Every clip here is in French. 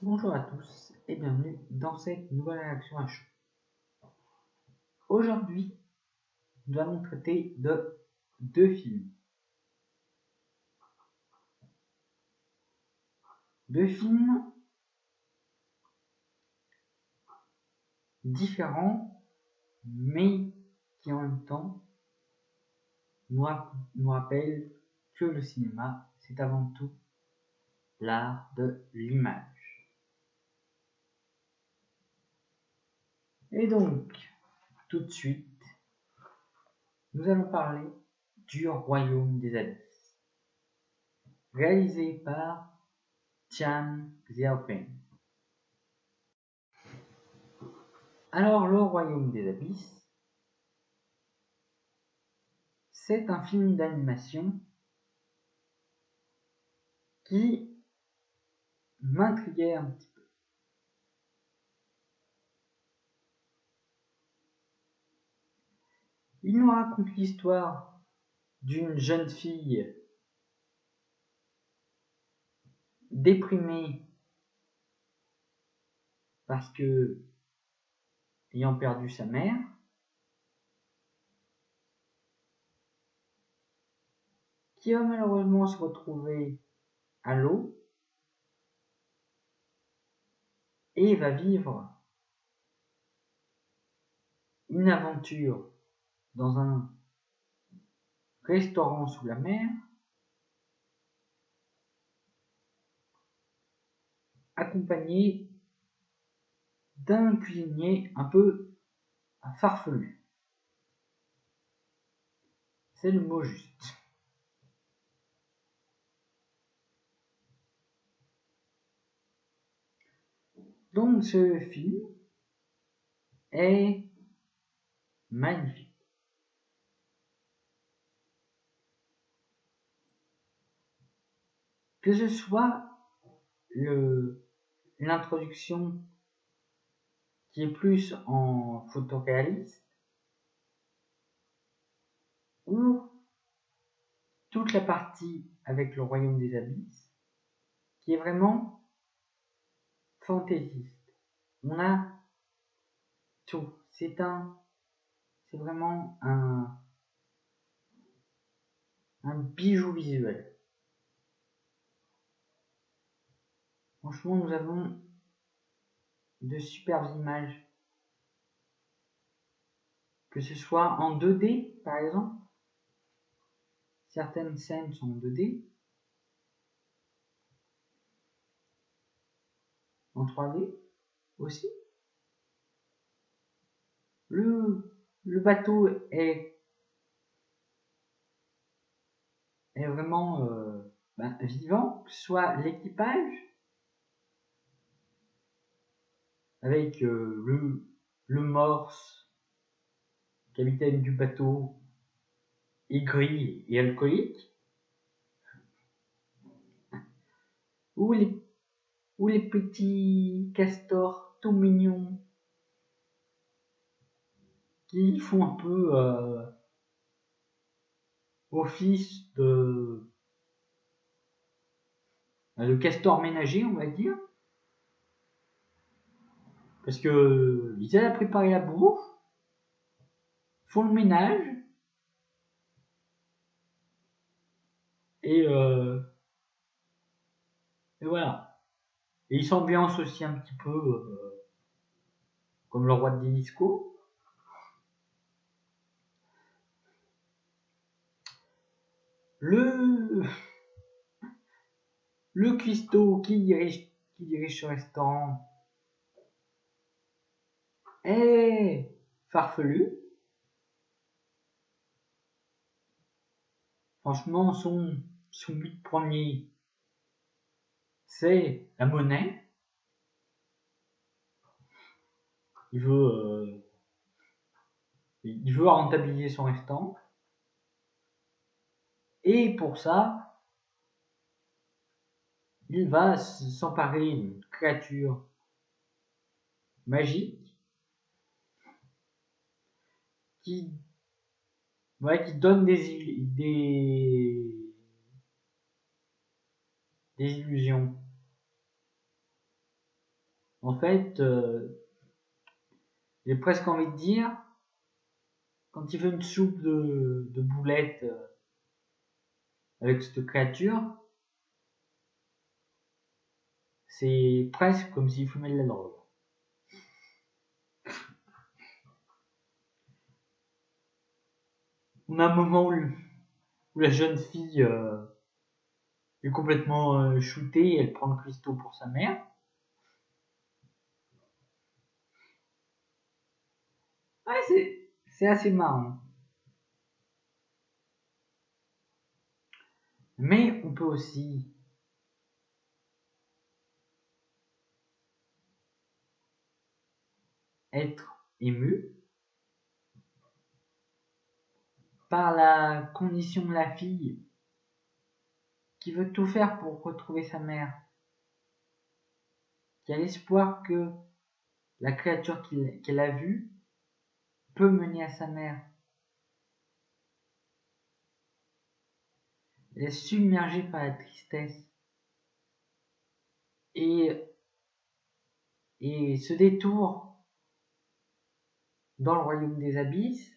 Bonjour à tous et bienvenue dans cette nouvelle réaction à chaud. Aujourd'hui, nous allons traiter de deux films. Deux films différents, mais qui en même temps nous rappellent que le cinéma, c'est avant tout l'art de l'image. Et donc, tout de suite, nous allons parler du Royaume des Abysses, réalisé par Tian Xiaoping. Alors, le Royaume des Abysses, c'est un film d'animation qui m'intriguait un petit peu. Il nous raconte l'histoire d'une jeune fille déprimée parce que, ayant perdu sa mère, qui va malheureusement se retrouver à l'eau et va vivre une aventure dans un restaurant sous la mer, accompagnée d'un cuisinier un peu farfelu. C'est le mot juste. Donc ce film est magnifique. Que ce soit l'introduction qui est plus en photoréaliste ou toute la partie avec le Royaume des Abysses qui est vraiment fantaisiste. On a tout. C'est vraiment un bijou visuel. Franchement, nous avons de superbes images. Que ce soit en 2D, par exemple. Certaines scènes sont en 2D. En 3D aussi. Le bateau est vraiment vivant, que ce soit l'équipage avec le morse, capitaine du bateau, aigri et alcoolique, ou les petits castors tout mignons qui font un peu office de castor ménager, on va dire, parce que ils aident à préparer la bouffe, font le ménage et voilà. Et ils s'ambiancent aussi un petit peu comme le roi des discos. Le cuistot qui dirige ce restaurant est farfelu. Franchement, son but premier, c'est la monnaie. Il veut rentabiliser son restaurant. Et pour ça, il va s'emparer d'une créature magique qui donne des illusions. En fait, j'ai presque envie de dire, quand il fait une soupe de boulettes avec cette créature, c'est presque comme s'il fumait de la drogue. On a un moment où la jeune fille est complètement shootée et elle prend le cristaux pour sa mère. Ouais, c'est assez marrant. Mais on peut aussi être ému par la condition de la fille qui veut tout faire pour retrouver sa mère, qui a l'espoir que la créature qu'elle a vue peut mener à sa mère. Elle est submergée par la tristesse. Et ce détour dans le royaume des abysses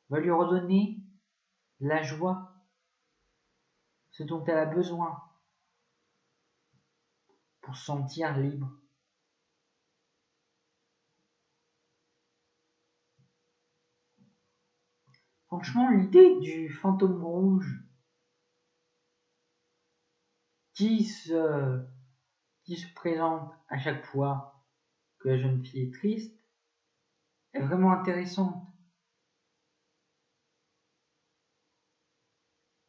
va lui redonner la joie, ce dont elle a besoin pour se sentir libre. Franchement, l'idée du fantôme rouge qui se présente à chaque fois que la jeune fille est triste est vraiment intéressante.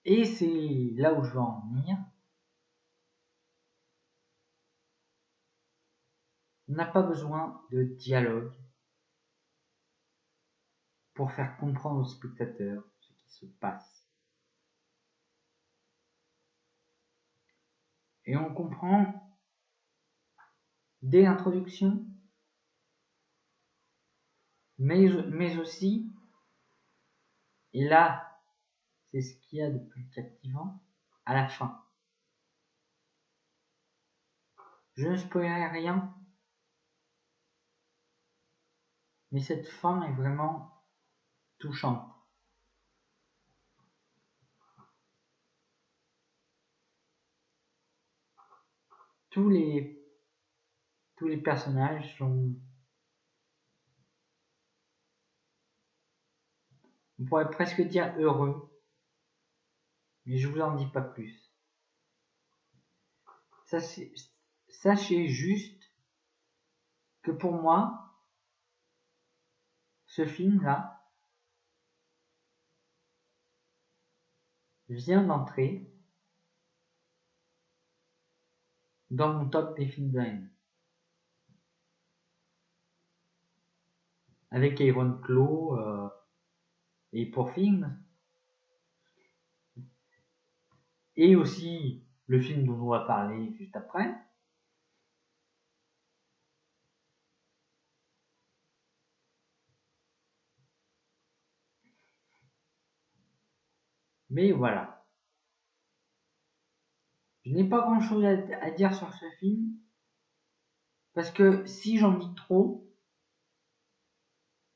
Et c'est là où je veux en venir. On n'a pas besoin de dialogue pour faire comprendre aux spectateurs ce qui se passe. Et on comprend dès l'introduction, mais aussi, et là, c'est ce qu'il y a de plus captivant, à la fin. Je ne spoilerai rien, mais cette fin est vraiment touchante. Tous les personnages sont, on pourrait presque dire heureux, mais je vous en dis pas plus. Sachez juste que pour moi, ce film-là vient d'entrer dans mon top des films de haine. Avec Iron Claw et Poor Things. Et aussi le film dont on va parler juste après. Mais voilà. Je n'ai pas grand chose à dire sur ce film. Parce que si j'en dis trop,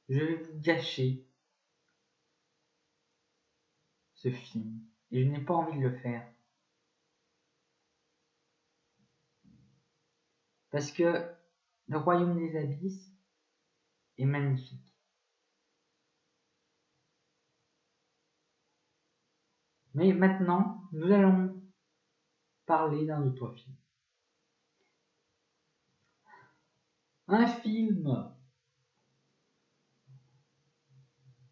je vais vous gâcher ce film. Et je n'ai pas envie de le faire. Parce que le royaume des abysses est magnifique. Mais maintenant, nous allons parler d'un autre film. Un film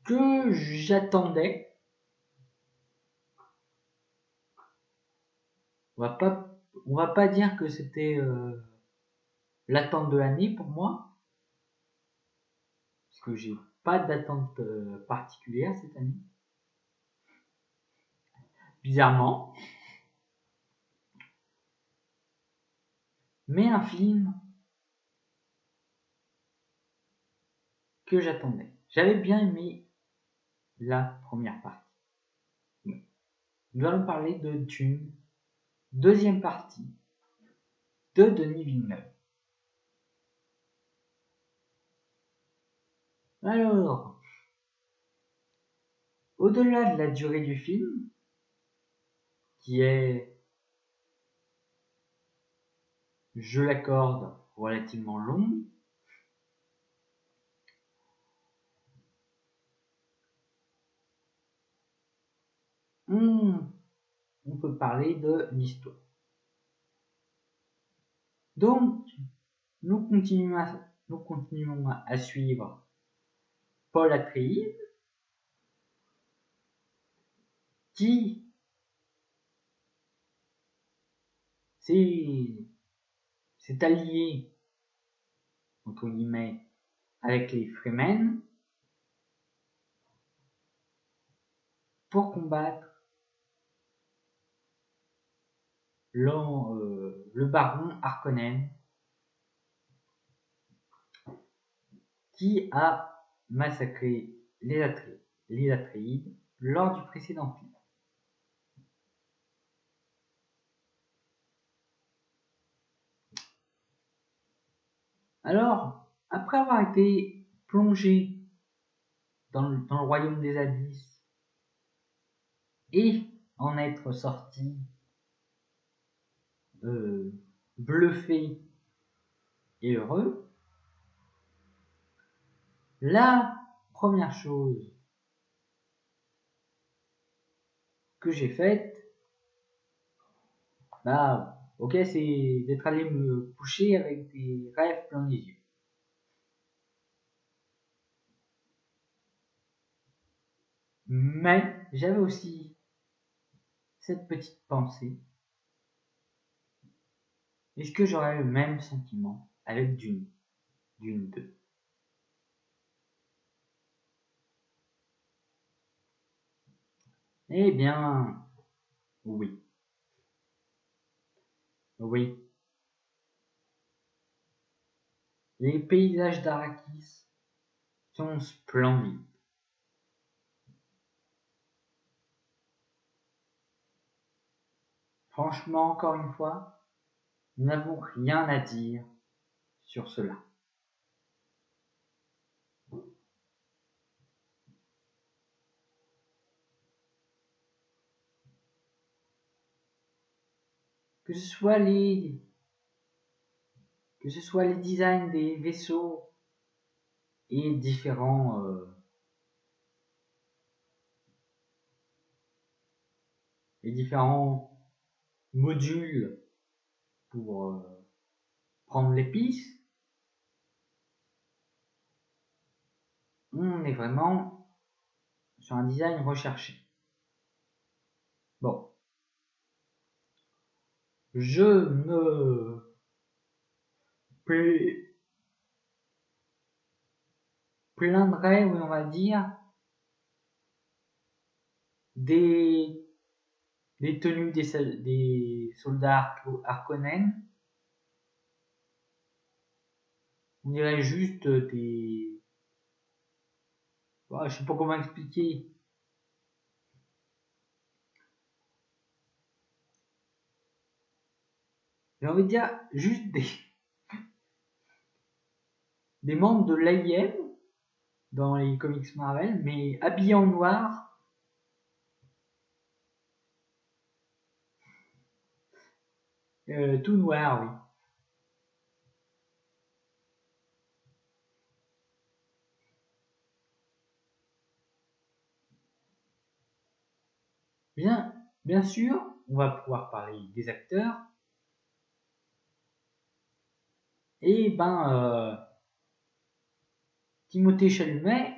que j'attendais. On va pas dire que c'était l'attente de l'année pour moi, parce que j'ai pas d'attente particulière cette année. Bizarrement. Mais un film que j'attendais. J'avais bien aimé la première partie. Nous allons parler de Dune, deuxième partie de Denis Villeneuve. Alors, au-delà de la durée du film, qui est, je l'accorde, relativement longue, on peut parler de l'histoire. Donc, nous continuons à suivre Paul Atreides, qui s'est allié, entre guillemets, avec les Fremen pour combattre le baron Harkonnen, qui a massacré les Atreides lors du précédent film. Alors, après avoir été plongé dans le royaume des abysses et en être sorti bluffé et heureux, la première chose que j'ai faite, c'est d'être allé me coucher avec des rêves plein les yeux. Mais j'avais aussi cette petite pensée. Est-ce que j'aurais le même sentiment avec Dune 2? Eh bien, oui. Oui. Les paysages d'Arrakis sont splendides. Franchement, encore une fois, nous n'avons rien à dire sur cela. Que ce soit les designs des vaisseaux et différents modules pour prendre les pistes, on est vraiment sur un design recherché. Bon, je me plaindrais, oui, on va dire, des tenues des soldats Harkonnen. On dirait juste des... je sais pas comment expliquer. J'ai envie de dire juste des membres de l'AIM dans les comics Marvel, mais habillés en noir. Tout noir, oui. Bien sûr, on va pouvoir parler des acteurs. Et Timothée Chalamet,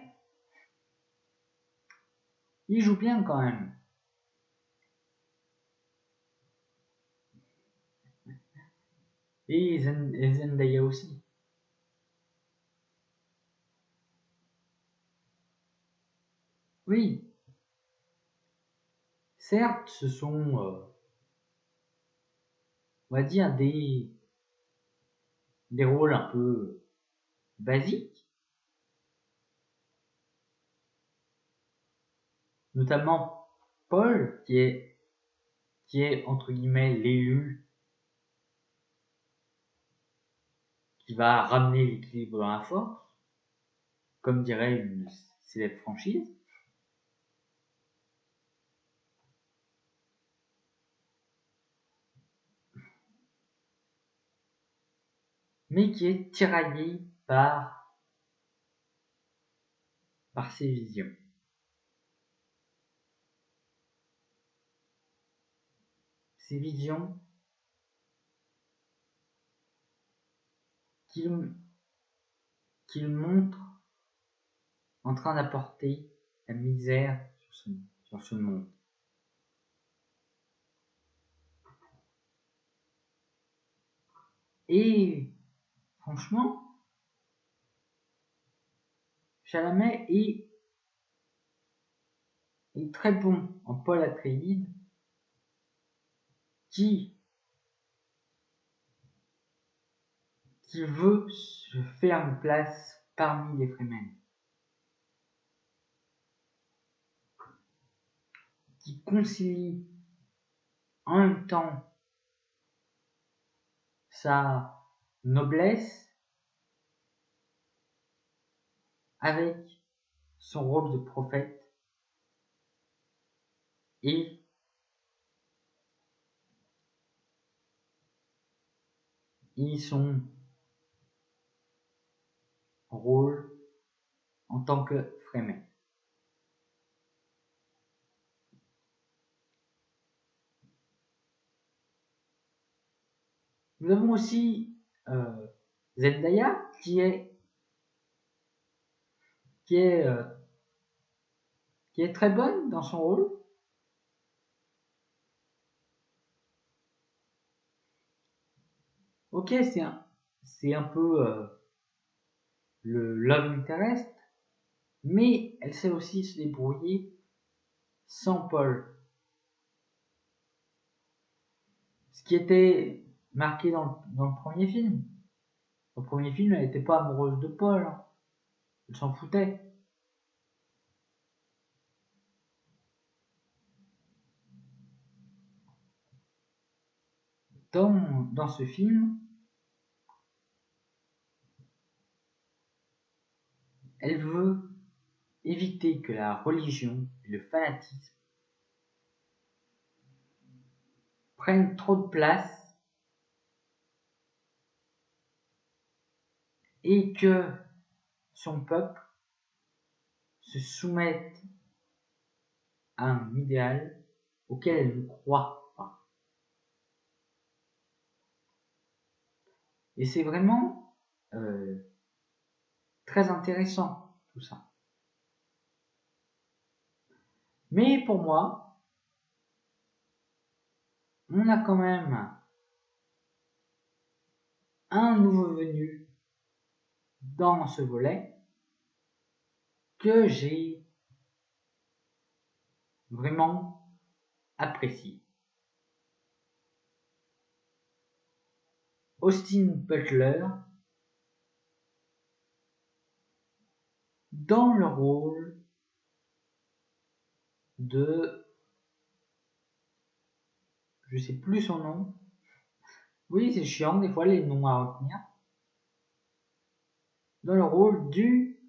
il joue bien quand même. Et Zendaya aussi. Oui. Certes, ce sont, on va dire, des rôles un peu basiques. Notamment Paul, qui est entre guillemets l'élu qui va ramener l'équilibre dans la force. comme dirait une célèbre franchise. Mais qui est tiraillé par ses visions. Ces visions qu'il montre en train d'apporter la misère sur ce monde. Et franchement, Chalamet est très bon en Paul Atreides, qui veut se faire une place parmi les Fremen, qui concilie en même temps sa noblesse avec son rôle de prophète et son rôle en tant que Fremen. Nous avons aussi Zendaya qui est très bonne dans son rôle. Ok, c'est un peu le love interest, mais elle sait aussi se débrouiller sans Paul. Ce qui était marqué dans le premier film. Au premier film, elle n'était pas amoureuse de Paul. Elle s'en foutait. Dans ce film, elle veut éviter que la religion et le fanatisme prennent trop de place et que son peuple se soumette à un idéal auquel elle ne croit pas. Et c'est vraiment très intéressant tout ça. Mais pour moi, on a quand même un nouveau venu dans ce volet que j'ai vraiment apprécié. Austin Butler dans le rôle de... je sais plus son nom. Oui, c'est chiant des fois les noms à retenir. Dans le rôle du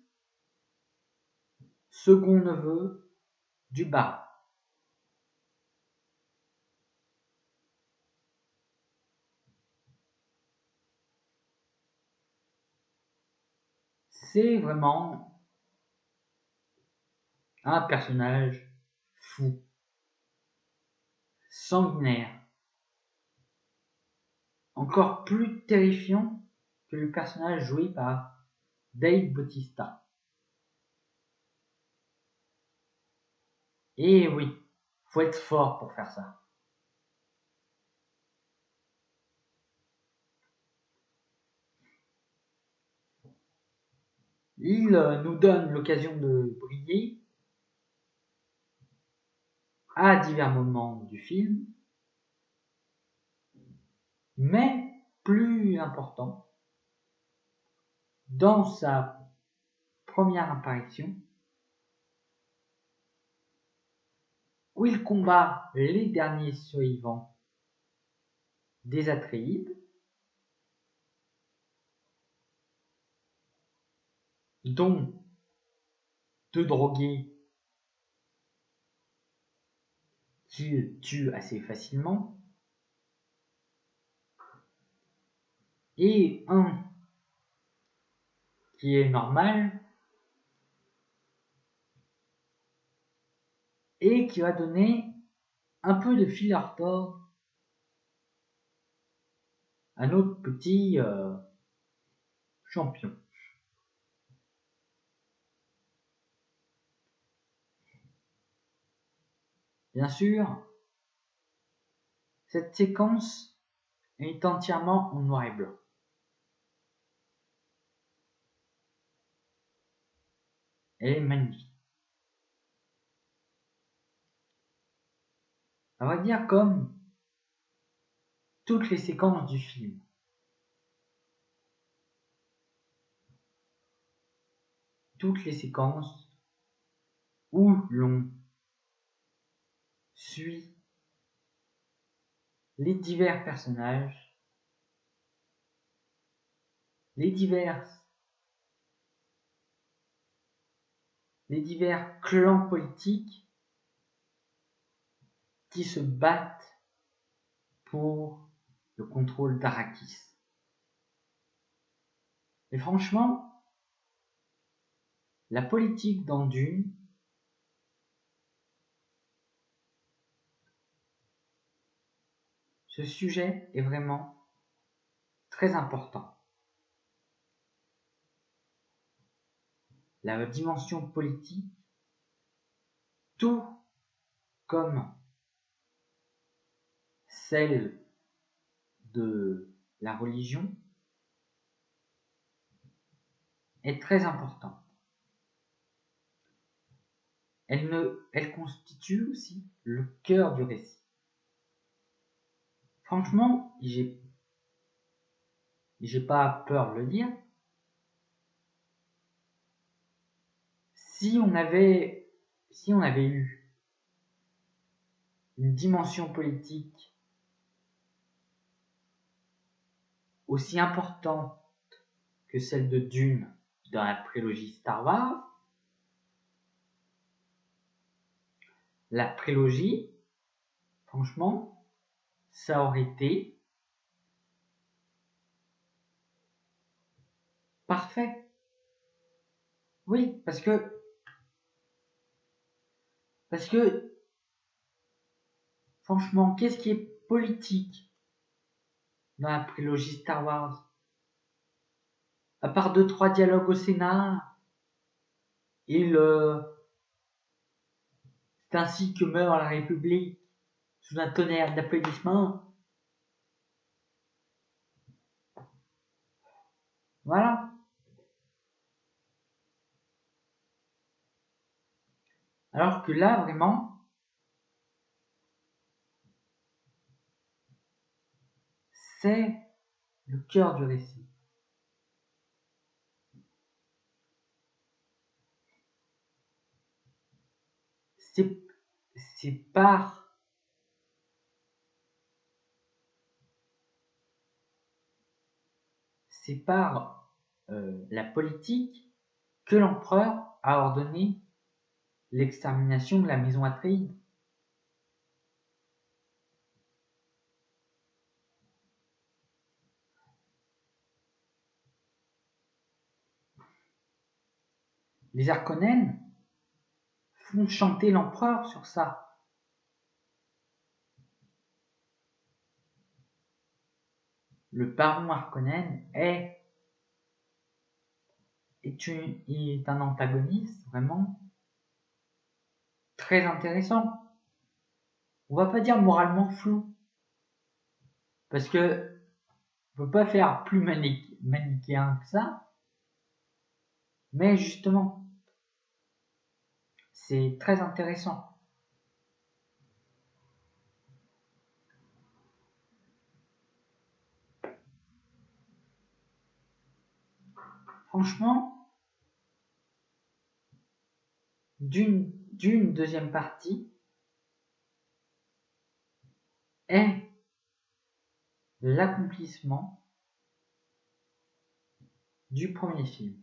second neveu du baron. C'est vraiment un personnage fou, sanguinaire, encore plus terrifiant que le personnage joué par Dave Bautista. Et oui, faut être fort pour faire ça. Il nous donne l'occasion de briller à divers moments du film, mais plus important, dans sa première apparition, où il combat les derniers survivants des Atréides, dont deux drogués qui tuent assez facilement, et un qui est normal et qui va donner un peu de fil à retordre à notre petit champion. Bien sûr, cette séquence est entièrement en noir et blanc. Elle est magnifique. On va dire comme toutes les séquences du film. Toutes les séquences où l'on suit les divers personnages, les divers clans politiques qui se battent pour le contrôle d'Arrakis. Et franchement, la politique dans Dune, ce sujet est vraiment très important. La dimension politique, tout comme celle de la religion, est très importante. Elle constitue aussi le cœur du récit. Franchement, j'ai pas peur de le dire. Si on avait eu une dimension politique aussi importante que celle de Dune dans la prélogie Star Wars, la prélogie, franchement, ça aurait été parfait. Oui, parce que franchement, qu'est-ce qui est politique dans la prélogie Star Wars? À part 2-3 dialogues au Sénat et c'est ainsi que meurt la République sous un tonnerre d'applaudissements. Voilà. Alors que là, vraiment, c'est le cœur du récit. C'est par la politique que l'empereur a ordonné l'extermination de la maison Atreides. Les Harkonnen font chanter l'empereur sur ça. Le baron Harkonnen est un antagoniste vraiment très intéressant. On va pas dire moralement flou, parce que on peut pas faire plus manichéen que ça, mais justement, c'est très intéressant. Franchement, d'une deuxième partie est l'accomplissement du premier film.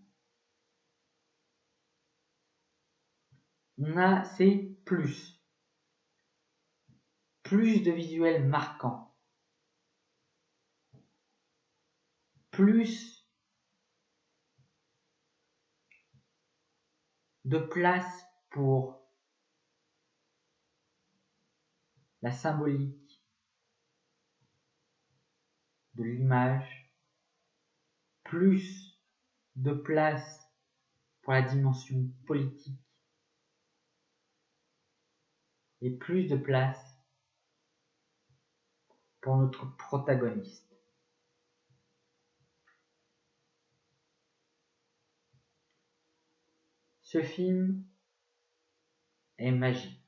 c'est plus. Plus de visuels marquants. Plus de place pour la symbolique de l'image, plus de place pour la dimension politique et plus de place pour notre protagoniste. Ce film est magique.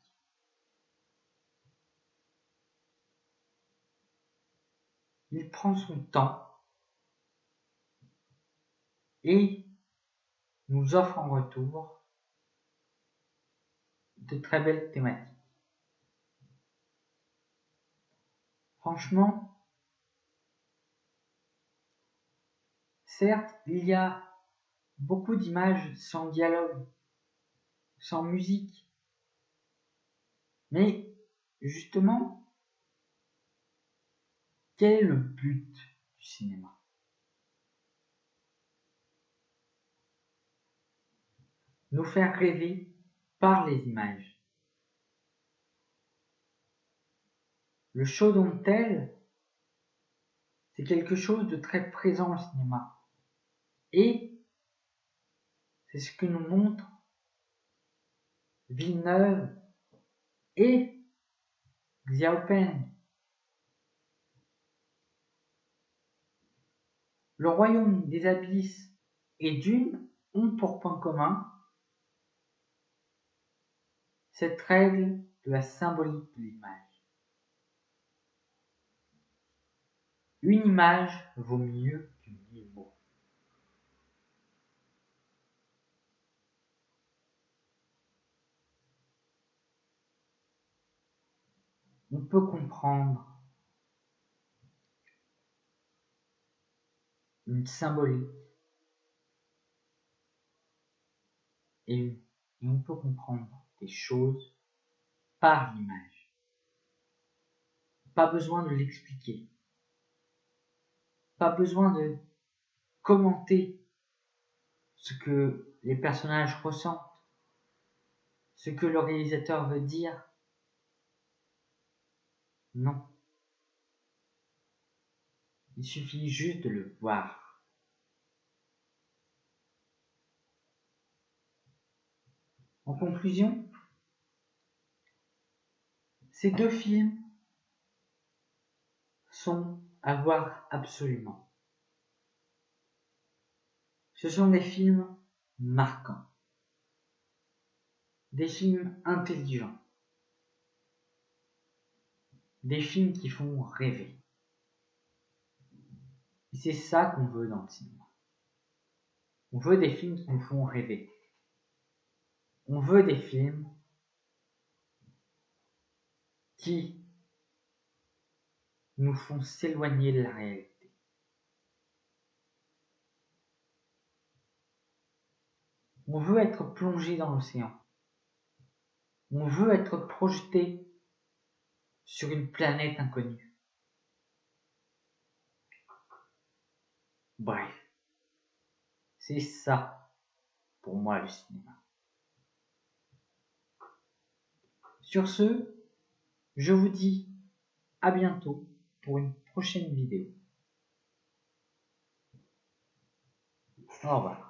Il prend son temps et nous offre en retour de très belles thématiques. Franchement, certes, il y a beaucoup d'images sans dialogue, sans musique, mais justement, quel est le but du cinéma ? Nous faire rêver par les images. Le show don't tell, c'est quelque chose de très présent au cinéma. Et c'est ce que nous montrent Villeneuve et Xiaopeng. Le royaume des abysses et Dune ont pour point commun cette règle de la symbolique de l'image. Une image vaut mieux que 1000 mots. On peut comprendre une symbolique et on peut comprendre des choses par l'image. Pas besoin de l'expliquer. Pas besoin de commenter ce que les personnages ressentent, ce que le réalisateur veut dire. Non. Il suffit juste de le voir. En conclusion, ces deux films sont à voir absolument. Ce sont des films marquants, des films intelligents, des films qui font rêver. Et c'est ça qu'on veut dans le cinéma. On veut des films qui nous font rêver. On veut des films qui nous font s'éloigner de la réalité. On veut être plongé dans l'océan. On veut être projeté sur une planète inconnue. Bref, c'est ça pour moi le cinéma. Sur ce, je vous dis à bientôt pour une prochaine vidéo. Au revoir.